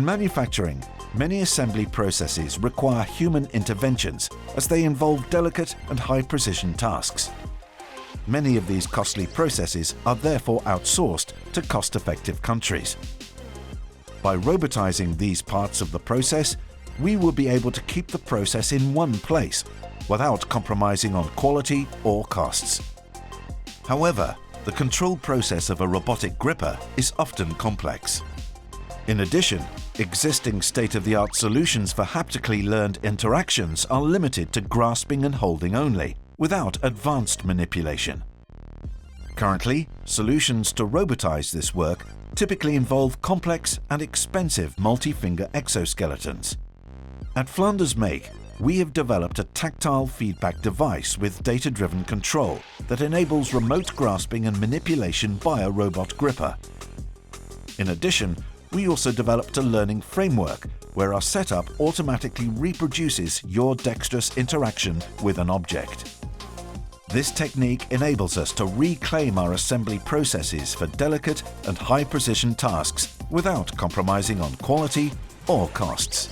In manufacturing, many assembly processes require human interventions as they involve delicate and high-precision tasks. Many of these costly processes are therefore outsourced to cost-effective countries. By robotising these parts of the process, we will be able to keep the process in one place without compromising on quality or costs. However, the control process of a robotic gripper is often complex. In addition, existing state-of-the-art solutions for haptically learned interactions are limited to grasping and holding only, without advanced manipulation. Currently, solutions to robotize this work typically involve complex and expensive multi-finger exoskeletons. At Flanders Make, we have developed a tactile feedback device with data-driven control that enables remote grasping and manipulation by a robot gripper. In addition, we also developed a learning framework where our setup automatically reproduces your dexterous interaction with an object. This technique enables us to reclaim our assembly processes for delicate and high-precision tasks without compromising on quality or costs.